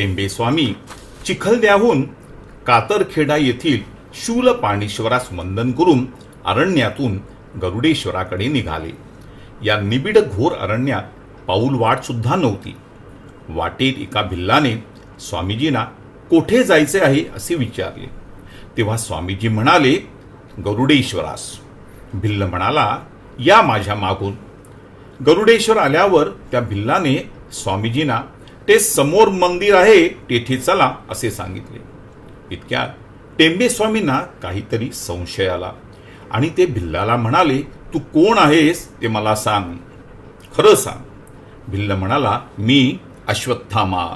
टेंबे स्वामी चिखलद्याहून कातरखेडा येथील शूलपाणीश्वरास वंदन करून अरण्यातून गरुडेश्वराकडे निघाले. या निबिड घोर अरण्यात पाऊल वाट सुद्धा नव्हती. वाटेत एका भिल्लाने स्वामीजींना कोठे जायचे आहे असे विचारले. तेव्हा स्वामीजी म्हणाले, गरुडेश्वरास. भिल्ल म्हणाला, या माझ्या मागून. गरुडेश्वर आल्यावर त्या भिल्लाने स्वामीजींना ते समोर मंदिर आहे तेथे चला असे सांगितले. इतक्यात टेंबे स्वामींना काहीतरी संशय आला आणि ते भिल्लाला म्हणाले, तू कोण आहेस ते मला सांग, खरं सांग. भिल्ल म्हणाला, मी अश्वत्थामा.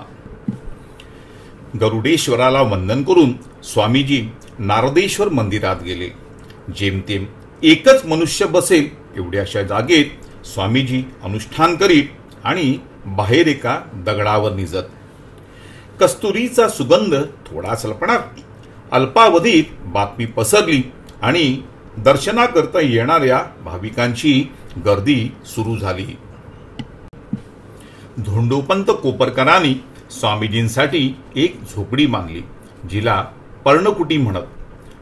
गरुडेश्वराला वंदन करून स्वामीजी नारदेश्वर मंदिरात गेले. जेमतेम एकच मनुष्य बसेल एवढ्याशा जागेत स्वामीजी अनुष्ठान करीत आणि बाहेर एका दगडावर निजत. कस्तुरीचा सुगंध थोडाच लपणार. अल्पावधीत बातमी पसरली आणि दर्शनाकरता येणाऱ्या भाविकांची गर्दी सुरू झाली. धोंडोपंत कोपरकरांनी स्वामीजींसाठी एक झोपडी बांधली, जिला पर्णकुटी म्हणत.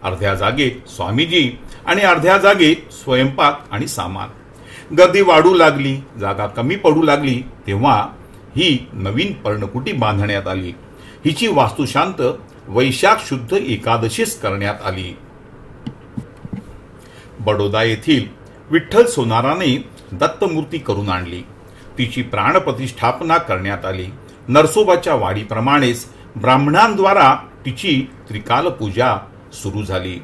अर्ध्या जागेत स्वामीजी आणि अर्ध्या जागेत स्वयंपाक आणि सामान. गर्दी वाढू लागली, जागा कमी पडू लागली तेव्हा ही नवीन पर्णकुटी बांधण्यात आली. हिची वास्तुशांत वैशाख शुद्ध एकादशीस करण्यात आली. बडोदा येथील विठ्ठल सोनाराने दत्तमूर्ती करून आणली. तिची प्राणप्रतिष्ठापना करण्यात आली. नरसोबाच्या वाडीप्रमाणेच ब्राह्मणांद्वारा तिची त्रिकाल पूजा सुरू झाली.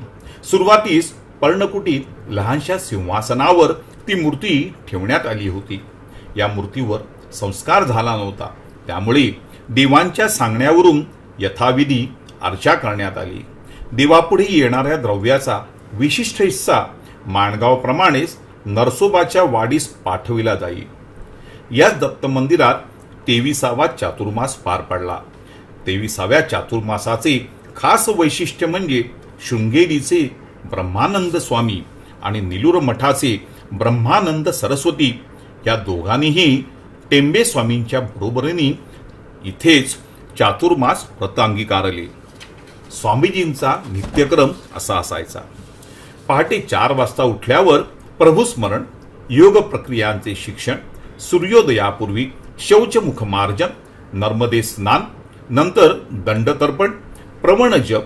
सुरुवातीस पर्णकुटीत लहानशा सिंहासनावर ती मूर्ती ठेवण्यात आली होती. या मूर्तीवर संस्कार झाला नव्हता, त्यामुळे देवांच्या सांगण्यावरून यथाविधी अर्चा करण्यात आली. देवापुढे येणाऱ्या द्रव्याचा विशिष्ट हिस्सा माणगावप्रमाणेच नरसोबाच्या वाडीस पाठविला जाई. याच दत्त मंदिरात 23वा चातुर्मास पार पडला. 23व्या चातुर्मासाचे खास वैशिष्ट्य म्हणजे शृंगेरीचे ब्रह्मानंद स्वामी आणि निलूर मठाचे ब्रह्मानंद सरस्वती या दोघांनीही टेंबे स्वामींच्या बरोबरीने इथेच चातुर्मास व्रत अंगीकारले. स्वामीजींचा नित्यक्रम असा असायचा. पहाटे 4 वाजता उठल्यावर प्रभुस्मरण, योग प्रक्रियांचे शिक्षण, सूर्योदयापूर्वी शौचमुख मार्जन, नर्मदे स्नान, नंतर दंडतर्पण, प्रवण जप,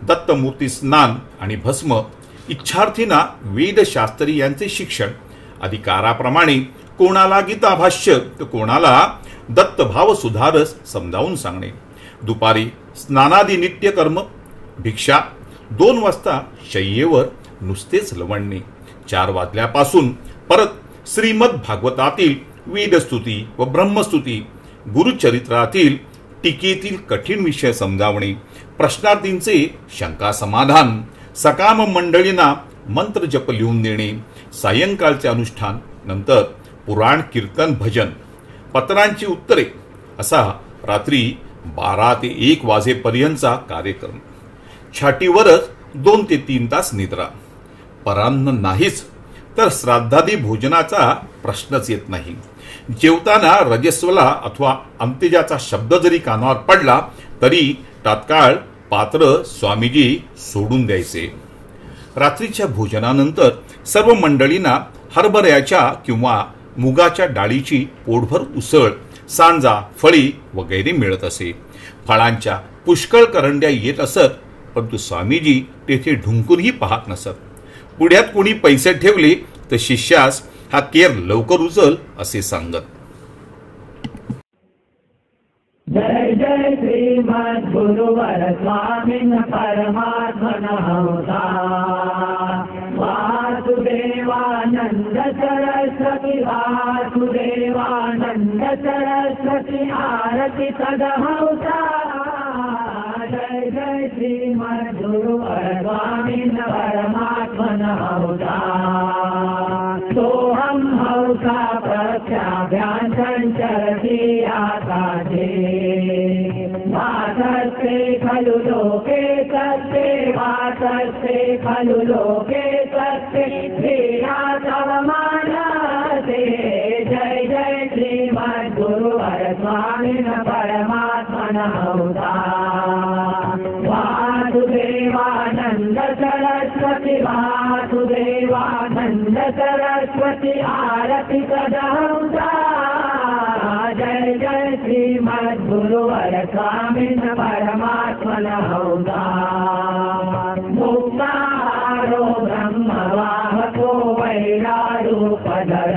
दत्तमूर्ती स्नान आणि भस्म, इच्छार्थींना वेदशास्त्री यांचे शिक्षण, अधिकाराप्रमाणे कोणाला गीताभाष्य तर कोणाला दत्तभाव सुधारस समजावून सांगणे. दुपारी स्नानादी नित्यकर्म, भिक्षा. 2 वाजता शय्येवर नुसतेच लवणणे. 4 वाजल्यापासून परत श्रीमद भागवतातील वेदस्तुती व ब्रह्मस्तुती, गुरुचरित्रातील टीकेतील कठीण विषय समजावणे, प्रश्नार्थींचे शंका समाधान, सकाम मंडळींना मंत्र जप लिहून देणे, सायंकाळचे अनुष्ठान, नंतर पुराण कीर्तन भजन, पत्रांची उत्तरे, असा रात्री 12 ते 1 वाजेपर्यंतचा कार्यक्रम. छाटीवरच 2 ते 3 तास निद्रा. परान्न नाहीच तर श्राद्धादी भोजनाचा प्रश्नच येत नाही. जेवताना रजस्वला अथवा अंत्यजाचा शब्द जरी कानावर पडला तरी तात्काळ पात्र स्वामीजी सोडून द्यायचे. रात्रीच्या भोजनानंतर सर्व मंडळींना हरभऱ्याच्या किंवा मुगाच्या डाळीची पोटभर उसळ, सांजा, फळी वगैरे मिळत असे. फळांच्या पुष्कळ करंड्या येत असत, परंतु स्वामीजी तेथे ढुंकूनही पाहत नसत. पुढ्यात कोणी पैसे ठेवले तर शिष्यास हा केर लवकर उचल असे सांगत. जय जय श्रीमद गुरुवर स्वामीन परमात्मन हंसा वासुदेवानंद सरस्वती वासुदेवानंद सरस्वती आरती सदहंसा. जय जय श्रीमद गुरुवर स्वामीन परमात्मन हंसा. सोहम हंसा प्रत्याभ्यां संचरति आकाशे वासस्ते खलु लोके सत्ते वासस्ते खलु लोके सत्ते धिया तव मानसे. जय जय श्रीमद् गुरुवर स्वामी स्वामिन परमात्मनः वासुदेवानन्द सरस्वती वासुदेवानन्द सरस्वती आरति सदा जय जय श्रीमद्गुरुवर स्वामिन परमात्मनः मुक्ताहारो ब्रह्मवाहको वैरारूपधर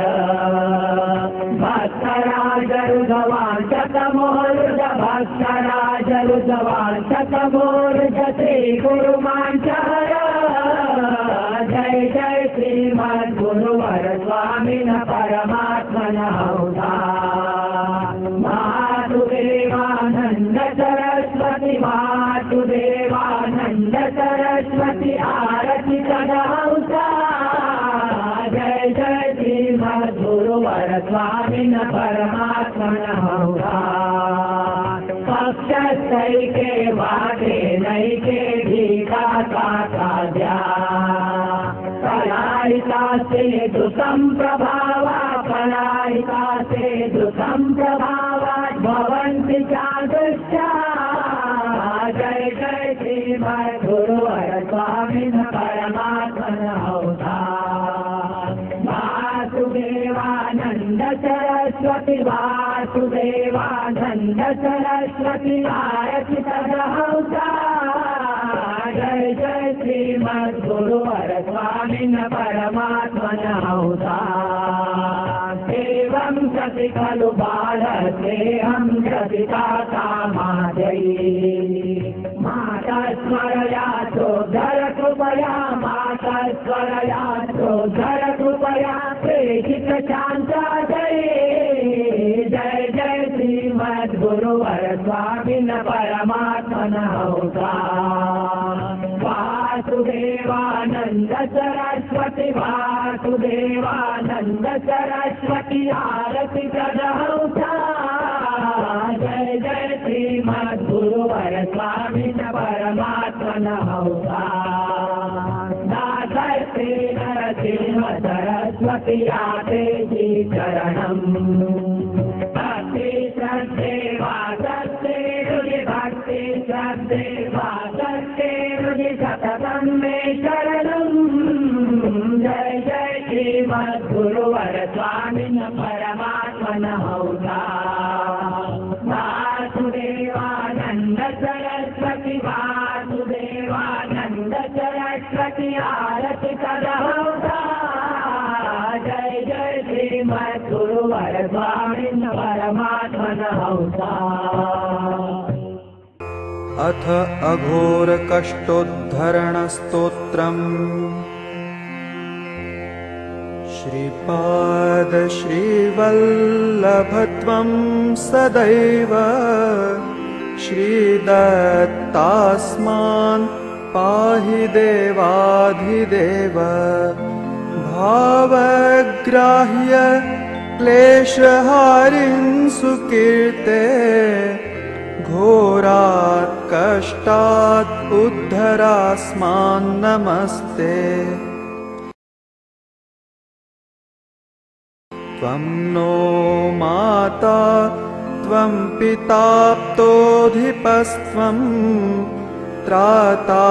भक्तराजरुधवांशतमोरुज भक्तराजरुधवांशतमोरुज श्रीगुरुमाञ्चर जय जय श्रीमद्गुरुवर स्वामिन परमात्मनः वासुदेवानन्द सरस्वती वासुदेवानन्द सरस्वती आरति सदा जय जय श्रीमद्गुरुवर स्वामिन परमात्मनः पक्षस्थैके वादे नैके भीकाकाद्या पलायितास्ते दुःसम्प्रभावा पलायितास्ते दुःसम्प्रभावा भवन्ति चादृश्या जय जय श्रीमद्गुरुवर स्वामिन परमात्मनः वासुदेवानन्द सरस्वती वासुदेवानन्द सरस्वती आरति सदा जय जय श्रीमद्गुरुवर स्वामिन परमात्मनः एवं सति खलु बालसेऽहं सतिता कामाजयी माता स्मरया चोद्धर कृपया माता स्मरया चोद्धर कृपया प्रेषित शान्ता जय जय श्रीमद्गुरुवर स्वामिन परमात्मनः वासुदेवानन्द सरस्वती वासुदेवानन्द सरस्वती आरति सदा जय जय श्रीमद्गुरुवर स्वामिन परमात्मनः दासस्ते नरसिंह सरस्वती आते चरणम् भक्ति श्रद्धे वासस्ते हृदि भक्ति श्रद्धे वासस्ते हृदि सततं मे शरणम् जय जय श्रीमद्गुरुवर स्वामिन परमात्मनः वासुदेवानन्द सरस्वती वासुदेवानन्द सरस्वती आरति सदा जय जय श्रीमद्गुरुवर स्वामिन परमात्मनः अथ अघोरकष्टोद्धरणस्तोत्रम् श्रीपाद श्रीवल्लभत्वं सदैव श्रीदत्तास्मान् पाहि देवाधिदेव भावग्राह्य क्लेशहारिं सुकीर्ते घोरात् कष्टात् उद्धरास्मान् नमस्ते। त्वं नो माता त्वं पिता प्तोऽधिपस्त्वं त्राता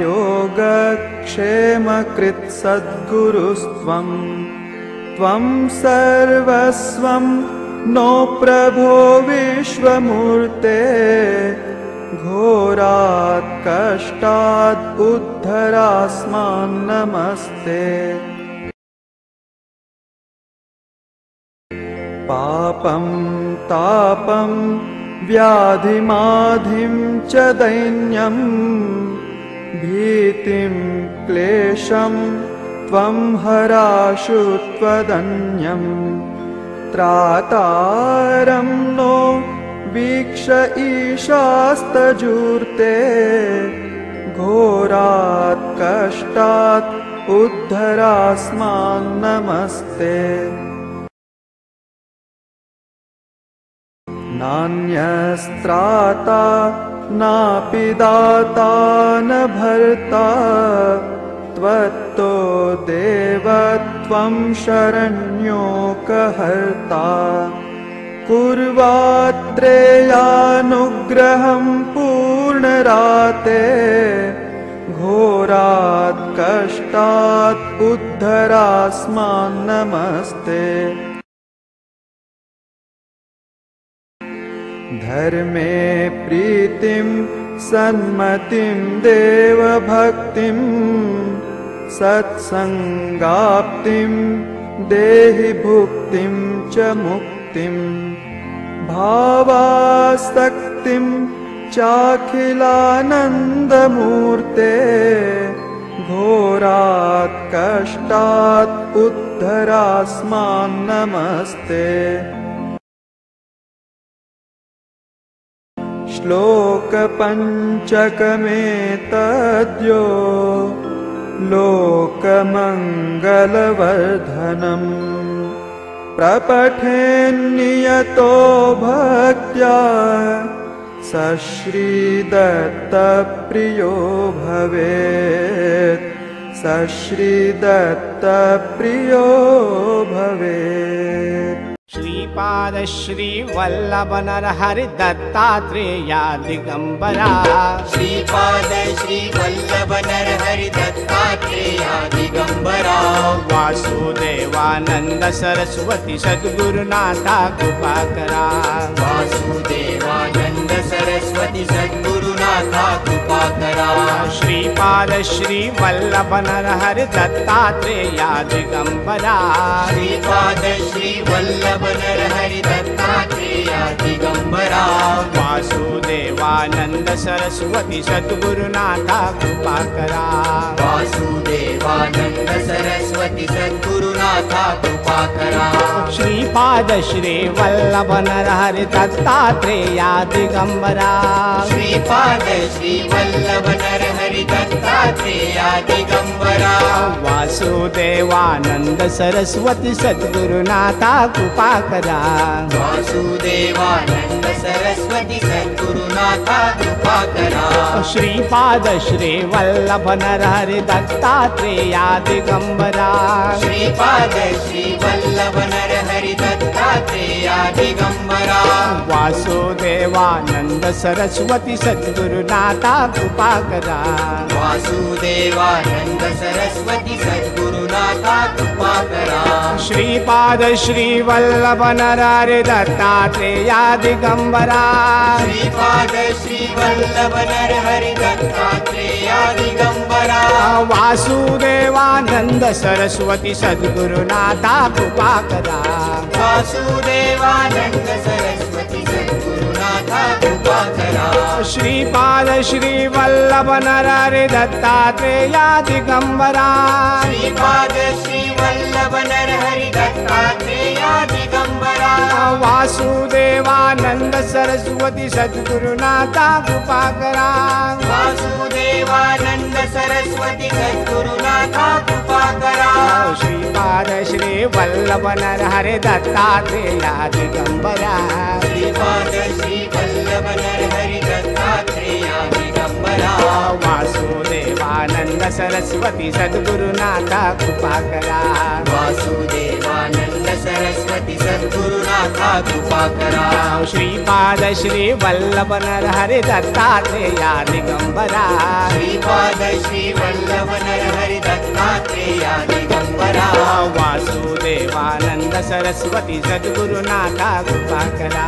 योगक्षेमकृत् सद्गुरुस्त्वं त्वं सर्वस्वं नो प्रभो विश्वमूर्ते घोरात् कष्टात् उद्धरास्मान् नमस्ते। पापं तापं व्याधिमाधिं च दैन्यं भीतिं क्लेशं त्वं हराशु त्वदन्यं त्रातारं नो वीक्ष ईशास्तजूर्ते घोरात् कष्टात् उद्धरास्मान् नमस्ते। नान्यस्त्राता नापि दाता न भर्ता त्वत्तो देव त्वं शरण्योकहर्ता कुर्वात्रेयानुग्रहं पूर्णराते घोरात् कष्टात् उद्धरास्मान् नमस्ते। धर्मे प्रीतिं सन्मतिं देवभक्तिं सत्संगाप्तिं देहि भुक्तिं च मुक्तिं भावासक्तिं चाखिलानन्दमूर्ते घोरात् कष्टात् उद्धरास्मान् नमस्ते। श्लोकपञ्चकमेतद्यो लोकमङ्गलवर्धनम् प्रपठेन्नियतो भक्त्या स श्रीदत्तप्रियो भवेत् स श्रीदत्तप्रियो भवेत्। श्रीपाद श्री वल्लभ नरहरि दत्तात्रेया दिगंबरा। श्रीपाद श्री वल्लभ नरहरि दत्तात्रेया दिगंबरा। वासुदेवानंद सरस्वती सद्गुरुनाथा कृपाकरा। वासुदेवानंद सरस्वती सद्गुरुनाथा कृपाकरा। श्रीपाद श्री वल्लभ नरहरि दत्तात्रेया दिगंबरा। श्रीपाद श्री वल्लभ नरहरि दत्तात्रेया दिगंबरा। वासुदेवानंद सरस्वती सद्गुरुनाथा कृपाकरा। वासुदेवानंद सरस्वती सद्गुरुनाथा कृपाकरा। श्रीपाद श्री वल्लभ नरहरि दत्तात्रेया दिगंबरा। श्रीपाद श्री वल्लभ नरहरि दत्तात्रेया दिगंबरा। वासुदेवानंद सरस्वती सद्गुरुनाथा कृपाकरा। वासुदेवानंद सरस्वती सद्गुरुनाथा कृपाकरा। श्रीपाद श्री वल्लभ नरहरि दत्तात्रेया दिगंबरा। श्रीपाद श्री वल्लभ नरहरि दत्तात्रेया दिगंबरा। वासुदेवानंद सरस्वती सद्गुरुनाथा कृपाकरा। वासुदेवानंद सरस्वती सद्गुरुनाथा कृपाकरा। श्रीपाद श्री वल्लभ नरहरि दत्तात्रेया दिगंबरा। श्रीपाद श्री वल्लभ नरहरि दत्तात्रेया दिगंबरा। वासुदेवानंद सरस्वती सद्गुरुनाथा कृपाकरा। वासुदेवानंद सरस्वती सद्गुरुनाथा कृपाकरा। श्रीपाद श्री वल्लभ नरहरि दत्तात्रेया दिगंबरा। श्रीपाद श्री वल्लभ नरहरि दत्तात्रेया दिगंबरा। वासुदेवानंद सरस्वती सद्गुरुनाथा कृपाकरा। वासुदेवानंद सरस्वती सद्गुरुनाथा कृपाकरा। श्रीपाद श्री वल्लभ नरहरि दत्तात्रेया दिगंबरा। श्रीपाद श्री वल्लभ नरहरि दत्तात्रेया दिगंबरा। वासुदेवानंद सरस्वती सद्गुरुनाथा कृपाकरा। वासुदेवानंद सरस्वती सद्गुरुनाथा कृपाकरा। श्रीपाद श्री वल्लभ नरहरि दत्तात्रेया दिगंबरा। श्रीपाद श्री वल्लभ नरहरि दत्तात्रेया दिगंबरा। वासुदेवानंद सरस्वती सद्गुरुनाथा कृपाकरा।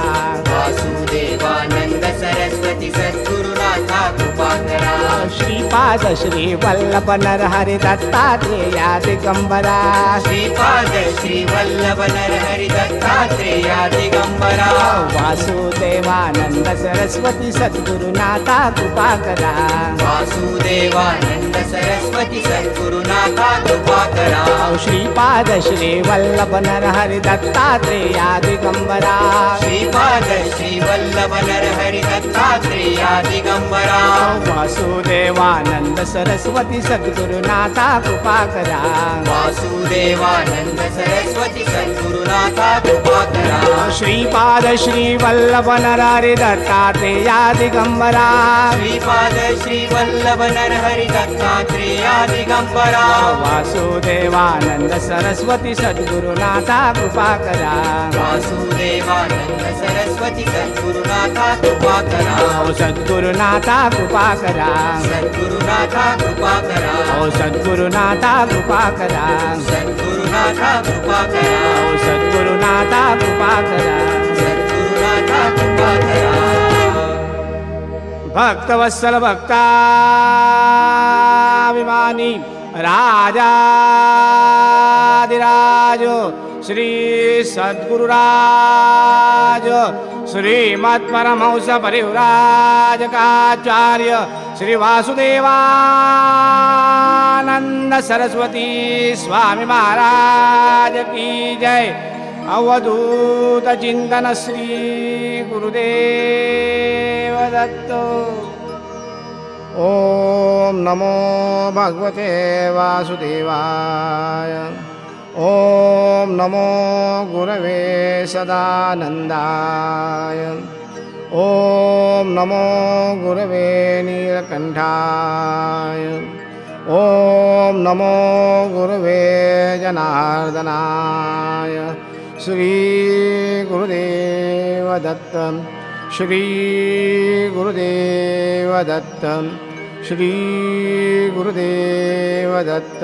वासुदेवानंद सरस्वती सद्गुरुनाथा कृपाकरा। श्रीपाद श्री वल्लभ नरहरि दत्तात्रेया दिगंबरा। श्रीपाद श्री वल्लभ नरहरि दत्तात्रेया दिगंबरा। वासुदेवानंद सरस्वती सद्गुरुनाथा कृपाकरा। वासुदेवानंद सरस्वती सद्गुरुनाथा कृपाकरा। श्रीपाद श्री वल्लभ नरहरि दत्तात्रेया दिगंबरा। श्रीपाद श्री वल्लभ नरहरि दत्तात्रेया दिगंबरा। वासुदेवानंद सरस्वती सद्गुरुनाथा कृपाकरा। वासुदेवानंद सरस्वती सद्गुरुनाथा कृपाकरा। श्रीपाद श्री वल्लभ नरहरि दत्तात्रेया दिगंबरा श्रीपाद श्रीवल्लभ नरहरि दत्तात्रेया दिगंबरा वासुदेवानंद सरस्वती सद्गुरुनाथा कृपा करा वासुदेवानंद सरस्वती सद्गुरुनाथा कृपा करा ओ सद्गुरुनाथा कृपा करा सद्गुरुनाथा कृपा करा ओ सद्गुरुनाथा कृपा करा सद्गुरुनाथा कृपा करा ओ सद्गुरुनाथा कृपा करा सद्गुरुनाथा कृपा करा भक्तवत्सल भक्ताभिमानी राजाधिराज श्री सद्गुरुराज श्रीमत्परमहंस परिव्राजकाचार्य श्री वासुदेवानंद सरस्वती स्वामी महाराज की जय। अवधूत चिंतन श्री गुरुदेव दत्त। ओम नमो भगवते वासुदेवाय। ओम नमो गुरवे सदानंदाय। ओम नमो गुरवे नीलकंठाय। ओम नमो गुरवे जनार्दनाय। श्री गुरुदेव दत्त। श्री गुरुदेव दत्त। श्री गुरुदेव दत्त।